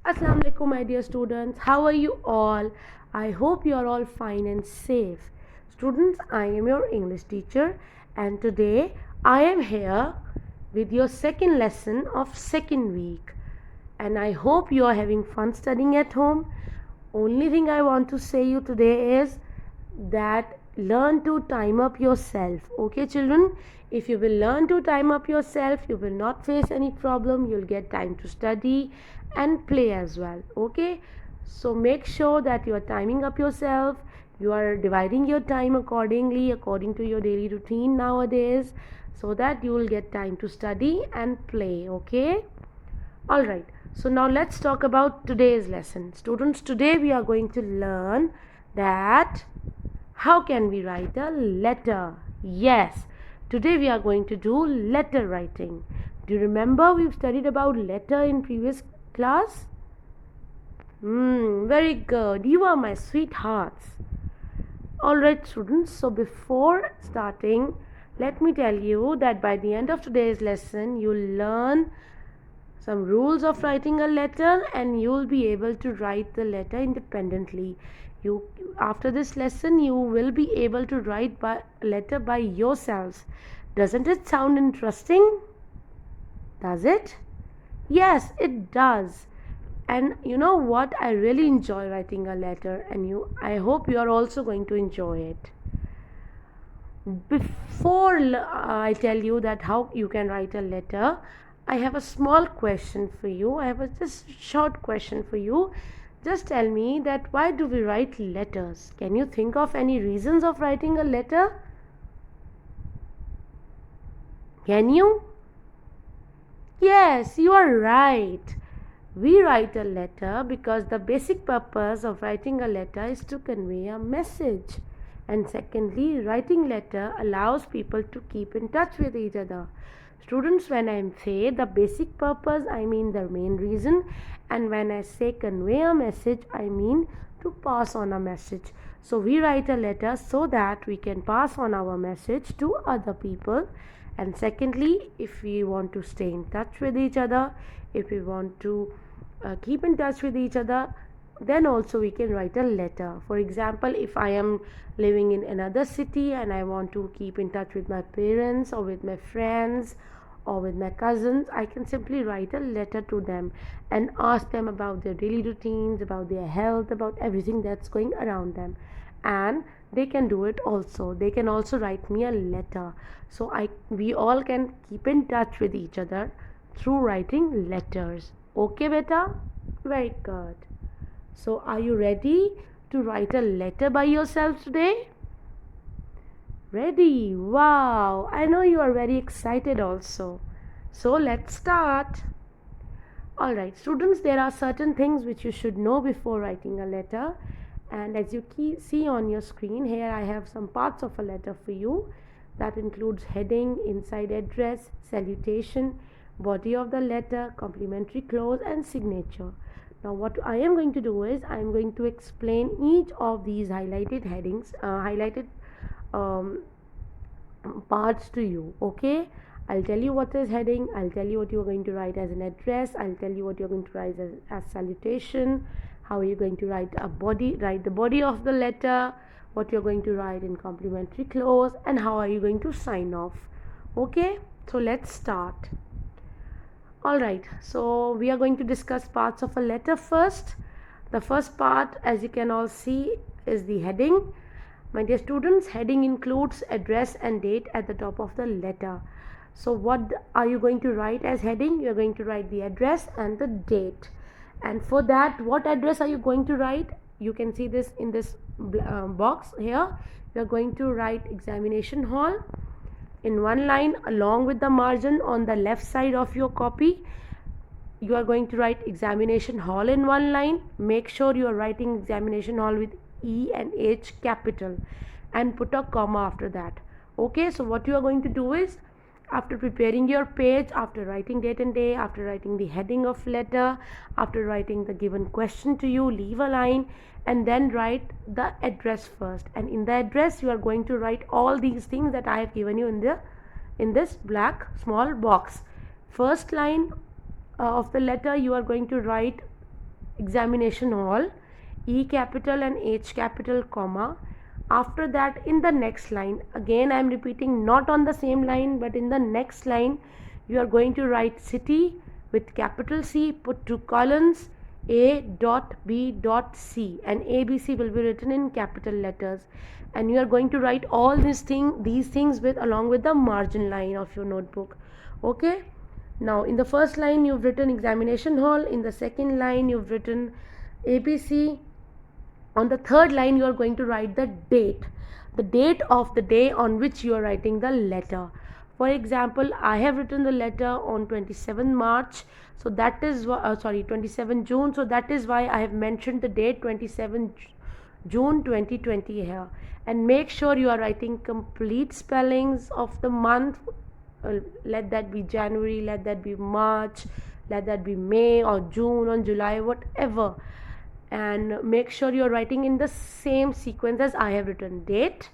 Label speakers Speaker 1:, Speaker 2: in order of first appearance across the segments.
Speaker 1: Assalamu alaikum, my dear students. How are you all? I hope you are all fine and safe. Students, I am your English teacher, and today I am here with your second lesson of second week. And I hope you are having fun studying at home. Only thing I want to say you today is that learn to time up yourself. Okay, children? If you will learn to time up yourself, you will not face any problem. You'll get time to study and play as well. Okay, so make sure that you are timing up yourself. You are dividing your time accordingly, according to your daily routine nowadays, so that you will get time to study and play. Okay, all right. So now let's talk about today's lesson. Students, today we are going to learn that how can we write a letter? Yes, today we are going to do letter writing. Do you remember we've studied about letter in previous class? Very good. You are my sweethearts. Alright, students, so before starting, let me tell you that by the end of today's lesson, you'll learn some rules of writing a letter and you'll be able to write the letter independently. You after this lesson you will be able to write a letter by yourselves. Doesn't it sound interesting? Does it? Yes, it does. And you know what? I really enjoy writing a letter, and I hope you are also going to enjoy it. Before I tell you that how you can write a letter, I have a small question for you. I have a just short question for you. Just tell me that why do we write letters? Can you think of any reasons of writing a letter? Can you? Yes, you are right. We write a letter because the basic purpose of writing a letter is to convey a message. And secondly, writing letter allows people to keep in touch with each other. Students, when I say the basic purpose, I mean the main reason, and when I say convey a message, I mean to pass on a message. So we write a letter so that we can pass on our message to other people. And secondly, if we want to stay in touch with each other, if we want to keep in touch with each other, then also we can write a letter. For example, if I am living in another city and I want to keep in touch with my parents or with my friends or with my cousins, I can simply write a letter to them and ask them about their daily routines, about their health, about everything that's going around them. And they can do it also. They can also write me a letter. So we all can keep in touch with each other through writing letters. Okay, beta? Very good. So, are you ready to write a letter by yourself today? Ready? Wow! I know you are very excited also. So, let's start. Alright, students, there are certain things which you should know before writing a letter. And as you see on your screen, here I have some parts of a letter for you. That includes heading, inside address, salutation, body of the letter, complimentary clause, and signature. Now what I am going to do is I am going to explain each of these highlighted headings, um, parts to you. Okay, I'll tell you what is heading, I'll tell you what you're going to write as an address, I'll tell you what you're going to write as salutation, how you're going to write the body of the letter, what you're going to write in complimentary clause, and how are you going to sign off. Okay, so let's start. Alright, so we are going to discuss parts of a letter first. The first part, as you can all see, is the heading. My dear students, heading includes address and date at the top of the letter. So what are you going to write as heading? You are going to write the address and the date. And for that, what address are you going to write? You can see this in this box here. You are going to write examination hall in one line along with the margin on the left side of your copy. You are going to write examination hall in one line. Make sure you are writing examination hall with E and H capital and put a comma after that. Okay, so what you are going to do is, after preparing your page, after writing date and day, after writing the heading of letter, after writing the given question to you, leave a line and then write the address first. And in the address you are going to write all these things that I have given you in this black small box. First line of the letter, you are going to write examination hall, E capital and H capital, comma. After that, in the next line, again I am repeating, not on the same line but in the next line, you are going to write city with capital C, put two colons, A dot B dot C, and ABC will be written in capital letters, and you are going to write all these things with along with the margin line of your notebook. Okay, now in the first line you've written examination hall, in the second line you've written ABC, on the third line you are going to write the date of the day on which you are writing the letter. For example, I have written the letter on 27 March, so that is 27 June, so that is why I have mentioned the date 27 June 2020 here. And make sure you are writing complete spellings of the month. Let that be January, let that be March, let that be May or June or July, whatever. And make sure you're writing in the same sequence as I have written: date,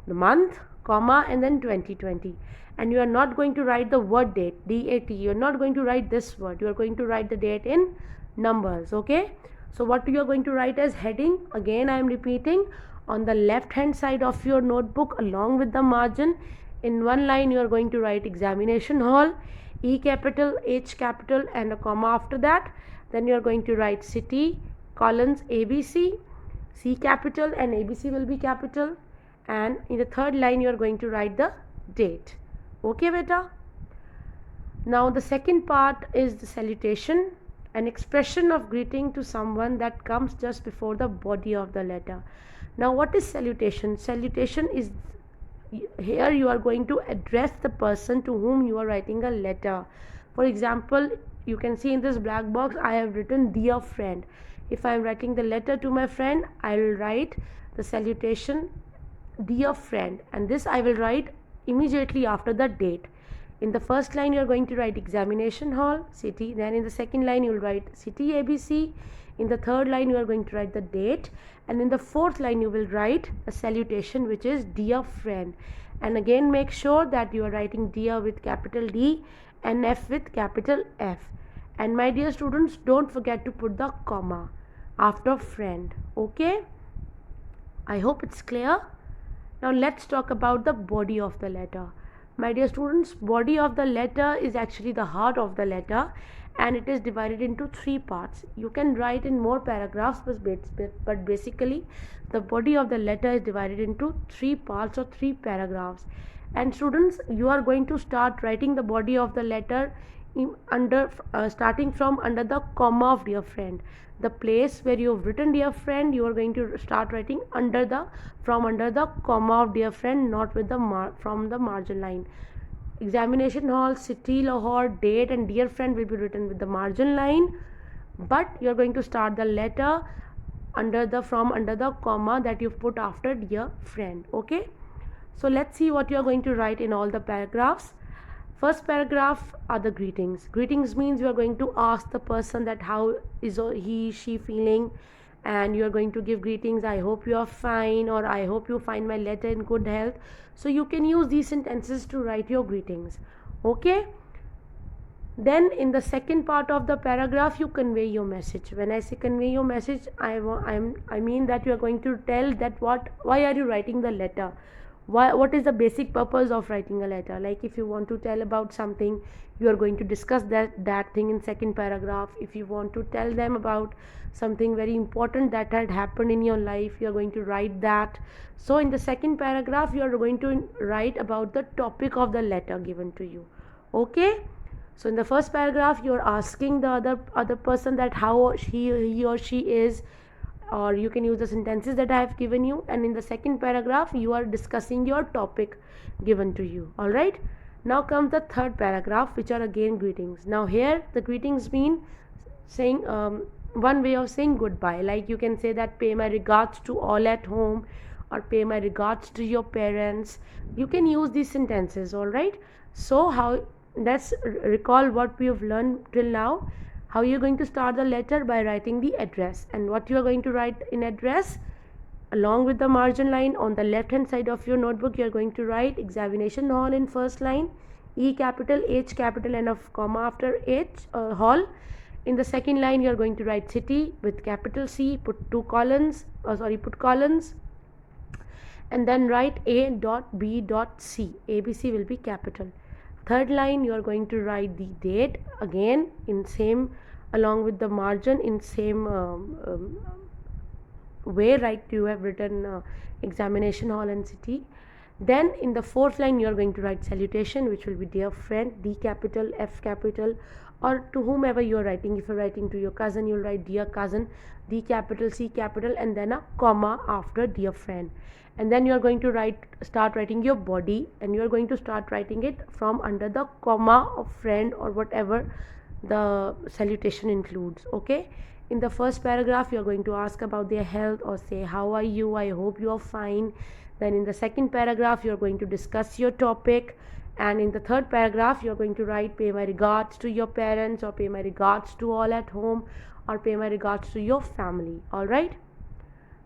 Speaker 1: the month, comma, and then 2020. And you are not going to write the word date, DAT. You're not going to write this word. You are going to write the date in numbers. Okay, so what you are going to write as heading, again I am repeating, on the left hand side of your notebook along with the margin, in one line you are going to write examination hall, E capital, H capital, and a comma after that. Then you are going to write city, colons, ABC, C capital, and ABC will be capital, and in the third line you are going to write the date. Okay beta. Now the second part is the salutation, an expression of greeting to someone that comes just before the body of the letter. Now what is salutation? Salutation is, here you are going to address the person to whom you are writing a letter. For example, you can see in this black box I have written dear friend. If I am writing the letter to my friend, I will write the salutation dear friend, and this I will write immediately after the date. In the first line you are going to write examination hall, city, then in the second line you will write city ABC, in the third line you are going to write the date, and in the fourth line you will write a salutation which is dear friend. And again make sure that you are writing dear with capital D and F with capital F. And my dear students, don't forget to put the comma after friend. Okay, I hope it's clear. Now let's talk about the body of the letter. My dear students, body of the letter is actually the heart of the letter, and it is divided into three parts. You can write in more paragraphs, but basically the body of the letter is divided into three parts or three paragraphs. And students, you are going to start writing the body of the letter starting from under the comma of dear friend. The place where you have written dear friend, you are going to start writing from under the comma of dear friend, not with the from the margin line. Examination hall, city, Lahore, date, and dear friend will be written with the margin line, but you are going to start the letter under the comma that you've put after dear friend. Okay, so let's see what you are going to write in all the paragraphs. First paragraph are the greetings. Greetings means you are going to ask the person that how is he she feeling, and you are going to give greetings. I hope you are fine, or I hope you find my letter in good health. So you can use these sentences to write your greetings. Okay, then in the second part of the paragraph you convey your message. When I say convey your message, I mean that you are going to tell that why are you writing the letter, what is the basic purpose of writing a letter. Like if you want to tell about something, you are going to discuss that thing in second paragraph. If you want to tell them about something very important that had happened in your life, you are going to write that. So in the second paragraph you are going to write about the topic of the letter given to you. Okay, so in the first paragraph you are asking the other person that how he or she is, or you can use the sentences that I have given you, and in the second paragraph you are discussing your topic given to you. All right, now comes the third paragraph, which are again greetings. Now here the greetings mean saying one way of saying goodbye. Like you can say that pay my regards to all at home, or pay my regards to your parents. You can use these sentences. All right, so how, let's recall what we have learned till now. How you are going to start the letter? By writing the address. And what you are going to write in address? Along with the margin line on the left hand side of your notebook, you are going to write examination hall in first line, E capital, H capital, and a comma after H hall. In the second line you are going to write city with capital C, put put colons, and then write A dot B dot C. ABC will be capital. Third line you are going to write the date again in same, along with the margin in same way, right? You have written examination hall and city. Then in the fourth line you are going to write salutation, which will be dear friend, D capital, F capital, or to whomever you are writing. If you are writing to your cousin, you will write dear cousin, D capital, C capital, and then a comma after dear friend. And then you are going to start writing your body, and you are going to start writing it from under the comma of friend or whatever the salutation includes. Okay, in the first paragraph you are going to ask about their health or say how are you, I hope you are fine. Then in the second paragraph you are going to discuss your topic, and in the third paragraph you are going to write pay my regards to your parents, or pay my regards to all at home, or pay my regards to your family. All right,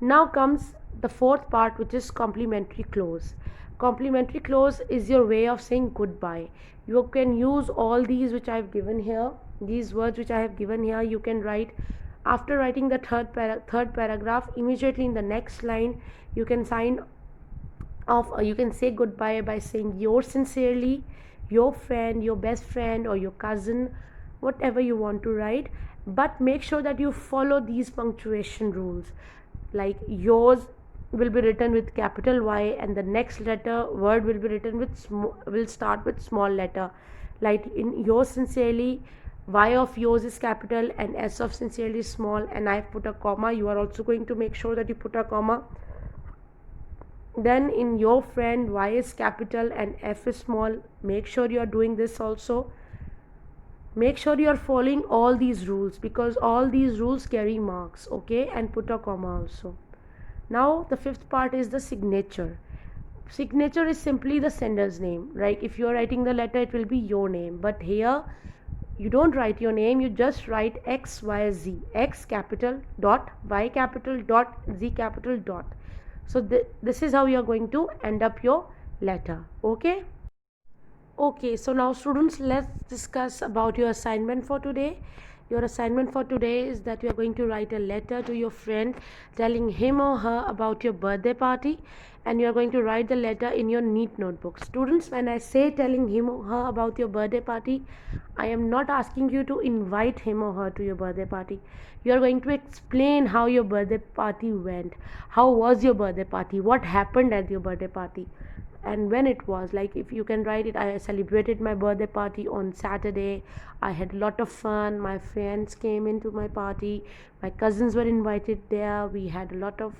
Speaker 1: now comes the fourth part, which is complimentary close. Complimentary close is your way of saying goodbye. You can use all these which I have given here, these words which I have given here. You can write after writing the third paragraph, immediately in the next line you can sign off, you can say goodbye by saying yours sincerely, your friend, your best friend, or your cousin, whatever you want to write. But make sure that you follow these punctuation rules, like yours will be written with capital Y, and the next word will be written with will start with small letter. Like in yours sincerely, Y of yours is capital and S of sincerely is small, and I have put a comma. You are also going to make sure that you put a comma. Then in your friend, Y is capital and F is small. Make sure you are doing this also. Make sure you are following all these rules, because all these rules carry marks. Okay, and put a comma also. Now the fifth part is the signature. Signature is simply the sender's name, right? If you are writing the letter, it will be your name, but here you don't write your name, you just write XYZ, X capital dot, Y capital dot, Z capital dot. So this is how you are going to end up your letter. Okay, so now students, let's discuss about your assignment for today. Your assignment for today is that you are going to write a letter to your friend telling him or her about your birthday party, and you are going to write the letter in your neat notebook. Students, when I say telling him or her about your birthday party, I am not asking you to invite him or her to your birthday party. You are going to explain how your birthday party went. How was your birthday party? What happened at your birthday party? And when it was. Like, if you can write it, I celebrated my birthday party on Saturday. I had a lot of fun. My friends came into my party. My cousins were invited there. We had a lot of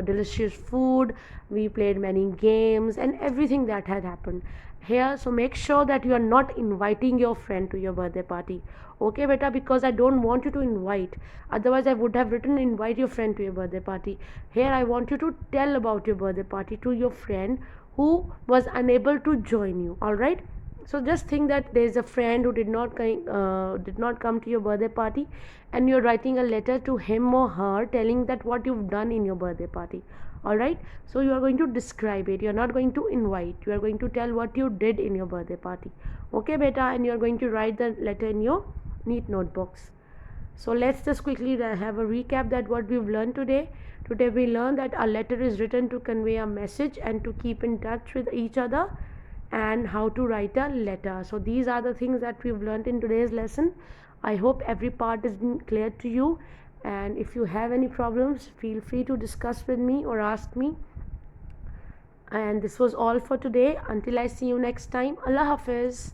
Speaker 1: delicious food. We played many games and everything that had happened here. So make sure that you are not inviting your friend to your birthday party. Okay beta, because I don't want you to invite. Otherwise I would have written invite your friend to your birthday party. Here I want you to tell about your birthday party to your friend who was unable to join you. All right, so just think that there is a friend who did not come to your birthday party, and you're writing a letter to him or her telling that what you've done in your birthday party. All right, so you are going to describe it. You are not going to invite, you are going to tell what you did in your birthday party. Okay beta, and you are going to write the letter in your neat notebooks. So let's just quickly have a recap that what we've learned today. Today we learned that a letter is written to convey a message and to keep in touch with each other, and how to write a letter. So these are the things that we've learned in today's lesson. I hope every part has been clear to you, and if you have any problems, feel free to discuss with me or ask me. And this was all for today. Until I see you next time, Allah Hafiz.